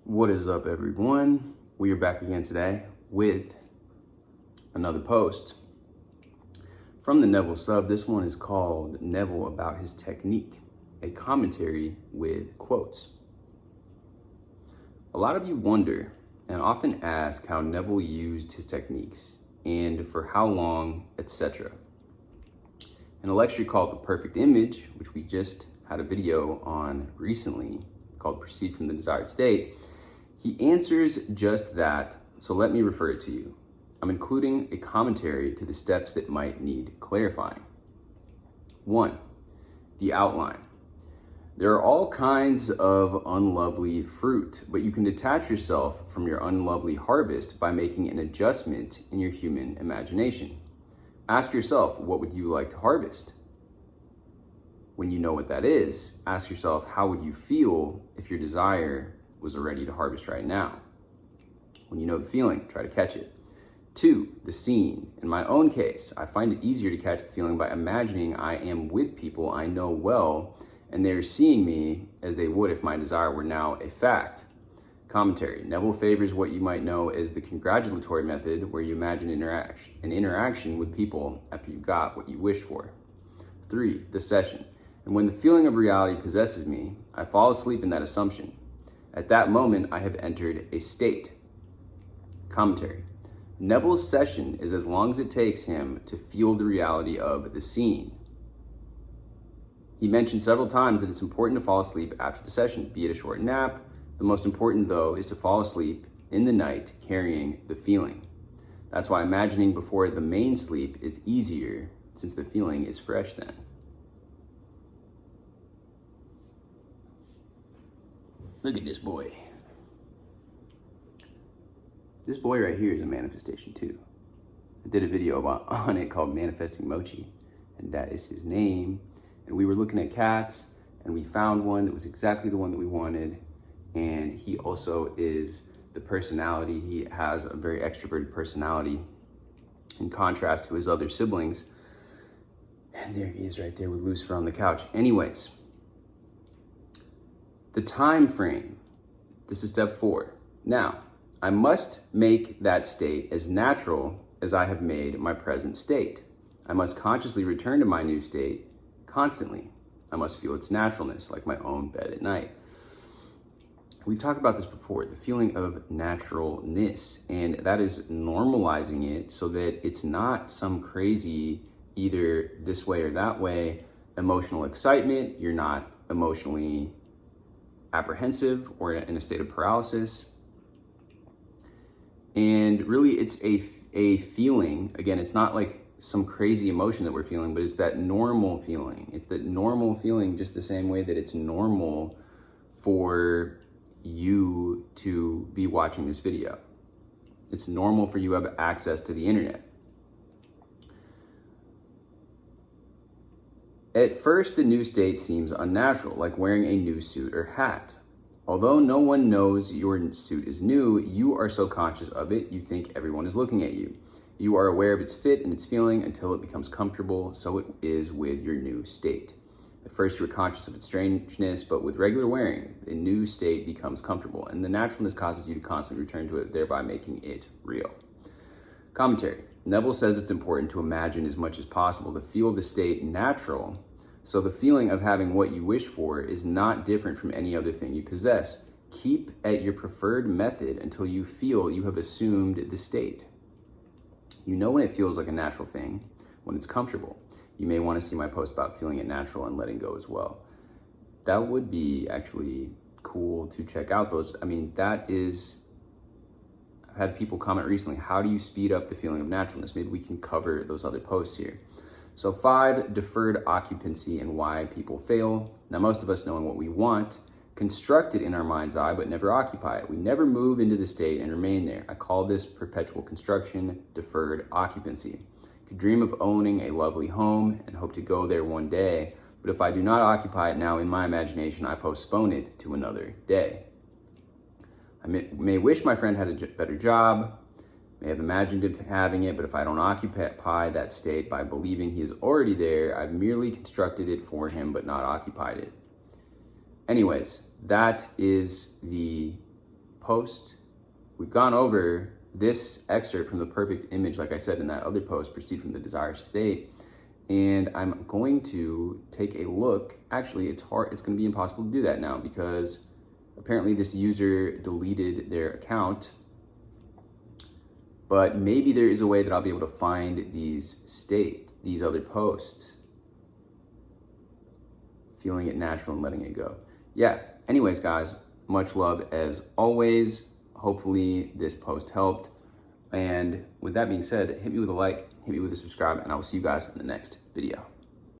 What is up, everyone? We are back again today with another post from the Neville sub. This one is called Neville About His Technique, a commentary with quotes. A lot of you wonder and often ask how Neville used his techniques and for how long, etc. In a lecture called The Perfect Image, which we just had a video on recently called Proceed from the Desired State, he answers just that, so let me refer it to you. I'm including a commentary to the steps that might need clarifying. 1. The outline. There are all kinds of unlovely fruit, but you can detach yourself from your unlovely harvest by making an adjustment in your human imagination. Ask yourself, what would you like to harvest? When you know what that is, ask yourself, how would you feel if your desire was ready to harvest right now? When you know the feeling, try to catch it. 2, the scene. In my own case, I find it easier to catch the feeling by imagining I am with people I know well, and they're seeing me as they would if my desire were now a fact. Commentary. Neville favors what you might know as the congratulatory method, where you imagine an interaction with people after you got what you wished for. 3, the session. And when the feeling of reality possesses me, I fall asleep in that assumption. At that moment, I have entered a state. Commentary. Neville's session is as long as it takes him to feel the reality of the scene. He mentioned several times that it's important to fall asleep after the session, be it a short nap. The most important, though, is to fall asleep in the night carrying the feeling. That's why imagining before the main sleep is easier, since the feeling is fresh then. Look at this boy. This boy right here is a manifestation too. I did a video on it called Manifesting Mochi, and that is his name. And we were looking at cats, and we found one that was exactly the one that we wanted. And he also is the personality. He has a very extroverted personality in contrast to his other siblings. And there he is right there with Lucifer on the couch. Anyways, the time frame. This is step 4. Now, I must make that state as natural as I have made my present state. I must consciously return to my new state constantly. I must feel its naturalness, like my own bed at night. We've talked about this before, the feeling of naturalness, and that is normalizing it so that it's not some crazy, either this way or that way, emotional excitement. You're not emotionally apprehensive or in a state of paralysis. And really it's a feeling. Again, it's not like some crazy emotion that we're feeling, but it's that normal feeling. It's that normal feeling, just the same way that it's normal for you to be watching this video. It's normal for you to have access to the internet. At first, the new state seems unnatural, like wearing a new suit or hat. Although no one knows your suit is new, you are so conscious of it, you think everyone is looking at you. You are aware of its fit and its feeling until it becomes comfortable, so it is with your new state. At first, you are conscious of its strangeness, but with regular wearing, the new state becomes comfortable, and the naturalness causes you to constantly return to it, thereby making it real. Commentary. Neville says it's important to imagine as much as possible to feel the state natural, so the feeling of having what you wish for is not different from any other thing you possess. Keep at your preferred method until you feel you have assumed the state. You know when it feels like a natural thing, when it's comfortable. You may want to see my post about feeling it natural and letting go as well. That would be actually cool to check out those. I mean, that is, I've had people comment recently, how do you speed up the feeling of naturalness? Maybe we can cover those other posts here. So 5, deferred occupancy and why people fail. Now, most of us knowing what we want, construct it in our mind's eye, but never occupy it. We never move into the state and remain there. I call this perpetual construction, deferred occupancy. You could dream of owning a lovely home and hope to go there one day, but if I do not occupy it now in my imagination, I postpone it to another day. I may wish my friend had a better job, may have imagined it having it, but if I don't occupy that state by believing he is already there, I've merely constructed it for him, but not occupied it. Anyways, that is the post. We've gone over this excerpt from the perfect image, like I said in that other post, proceed from the desired state. And I'm going to take a look. Actually, it's going to be impossible to do that now because apparently this user deleted their account. But maybe there is a way that I'll be able to find these other posts. Feeling it natural and letting it go. Yeah, anyways, guys, much love as always. Hopefully this post helped. And with that being said, hit me with a like, hit me with a subscribe, and I will see you guys in the next video.